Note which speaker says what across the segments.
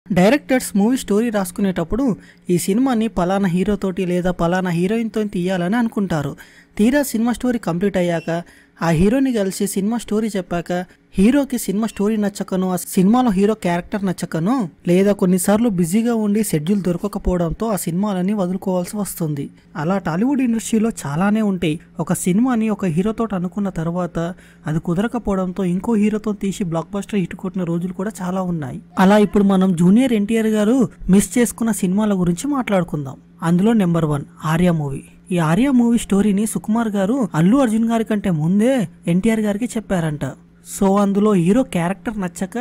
Speaker 1: Directors movie story రాసుకునేటప్పుడు ఈ సినిమాని పలానా హీరోతోటి లేదా పలానా హీరోయిన్తో తీయాలని అనుకుంటారు. తీరా సినిమా స్టోరీ కంప్లీట్ అయ్యాక ఆ హీరోని కలిసి సినిమా స్టోరీ చెప్పాక హీరోకి సినిమా స్టోరీ నచ్చకనో, ఆ సినిమాలో హీరో క్యారెక్టర్ నచ్చకనో, లేదా కొన్నిసార్లు బిజీగా ఉండి షెడ్యూల్ దొరకకపోవడంతో ఆ సినిమాలని వదులుకోవాల్సి వస్తుంది. అలా టాలీవుడ్ ఇండస్ట్రీలో చాలానే ఉంటాయి. ఒక సినిమాని ఒక హీరోతో అనుకున్న తర్వాత అది కుదరకపోవడంతో ఇంకో హీరోతో తీసి బ్లాక్ బస్టర్ హిట్ కొట్టిన రోజులు కూడా చాలా ఉన్నాయి. అలా ఇప్పుడు మనం జూనియర్ ఎన్టీఆర్ గారు మిస్ చేసుకున్న సినిమాల గురించి మాట్లాడుకుందాం. అందులో నెంబర్ 1 ఆర్య మూవీ. ఈ ఆర్య మూవీ స్టోరీని సుకుమార్ గారు అల్లు అర్జున్ గారి కంటే ముందే ఎన్టీఆర్ గారికి చెప్పారంట. సో అందులో హీరో క్యారెక్టర్ నచ్చక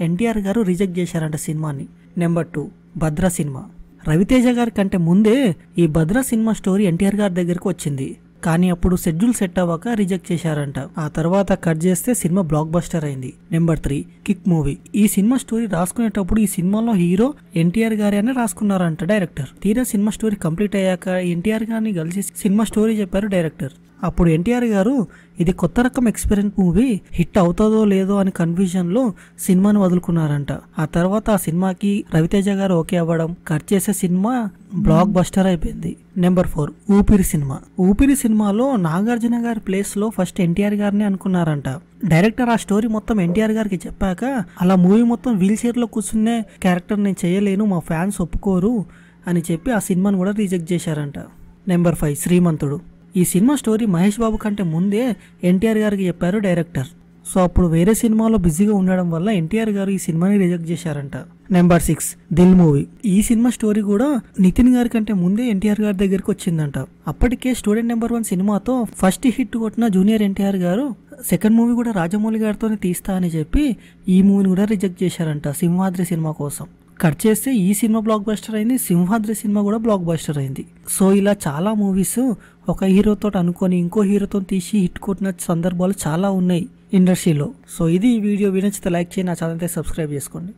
Speaker 1: ఎన్టీఆర్ గారు రిజెక్ట్ చేశారంట సినిమాని. నెంబర్ 2 భద్ర సినిమా. రవితేజ గారి కంటే ముందే ఈ భద్ర సినిమా స్టోరీ ఎన్టీఆర్ గారి దగ్గరకు వచ్చింది. కానీ అప్పుడు షెడ్యూల్ సెట్ అవ్వక రిజెక్ట్ చేశారంట. ఆ తర్వాత కట్ చేస్తే సినిమా బ్లాక్ బస్టర్ అయింది. Number 3 kick movie. ఈ సినిమా స్టోరీ రాసుకునేటప్పుడు ఈ సినిమాలో హీరో ఎన్టీఆర్ గారి అని రాసుకున్నారంట డైరెక్టర్. తీరా సినిమా స్టోరీ కంప్లీట్ అయ్యాక ఎన్టీఆర్ గారిని కలిసి సినిమా స్టోరీ చెప్పారు డైరెక్టర్. అప్పుడు ఎన్టీఆర్ గారు ఇది కొత్త రకం ఎక్స్పెరిమెంట్ మూవీ, హిట్ అవుతుందో లేదో అని కన్ఫ్యూజన్ లో సినిమాని వదులుకున్నారంట. ఆ తర్వాత ఆ సినిమాకి రవితేజ గారు ఓకే అవ్వడం, కట్ చేసే సినిమా బ్లాక్ బస్టర్ అయిపోయింది. నెంబర్ 4 ఊపిరి సినిమా. ఊపిరి సినిమాలో నాగార్జున గారి ప్లేస్ లో ఫస్ట్ ఎన్టీఆర్ గారిని అనుకున్నారంట. డైరెక్టర్ ఆ స్టోరీ మొత్తం ఎన్టీఆర్ గారికి చెప్పాక అలా మూవీ మొత్తం వీల్ చైర్ లో కూర్చునే క్యారెక్టర్ నేను చేయలేను, మా ఫ్యాన్స్ ఒప్పుకోరు అని చెప్పి ఆ సినిమాని కూడా రిజెక్ట్ చేశారంట. నెంబర్ 5 శ్రీమంతుడు. ఈ సినిమా స్టోరీ మహేష్ బాబు కంటే ముందే ఎన్టీఆర్ గారికి చెప్పారు డైరెక్టర్. సో అప్పుడు వేరే సినిమాలో బిజీగా ఉండడం వల్ల ఎన్టీఆర్ గారు ఈ సినిమాని రిజెక్ట్ చేశారంట. Number 6 Dil movie. ఈ సినిమా స్టోరీ కూడా నితిన్ గారి కంటే ముందే ఎన్టీఆర్ గారి దగ్గరికి వచ్చిందంట. అప్పటికే స్టూడెంట్ నెంబర్ 1 సినిమాతో ఫస్ట్ హిట్ కొట్టిన జూనియర్ ఎన్టీఆర్ గారు సెకండ్ మూవీ కూడా రాజమౌళి గారితోనే తీస్తా అని చెప్పి ఈ మూవీని కూడా రిజెక్ట్ చేశారంట సింహాద్రి సినిమా కోసం. కట్ చేస్తే ఈ సినిమా బ్లాక్ బస్టర్ అయింది, సింహాద్రి సినిమా కూడా బ్లాక్ బస్టర్ అయింది. సో ఇలా చాలా మూవీస్ ఒక హీరోతో అనుకొని ఇంకో హీరోతో తీసి హిట్ కొట్టిన సందర్భాలు చాలా ఉన్నాయి ఇండస్ట్రీలో. సో ఇది ఈ వీడియో నచ్చితే లైక్ చేయండి, నా ఛానల్ అయితే సబ్స్క్రైబ్ చేసుకోండి.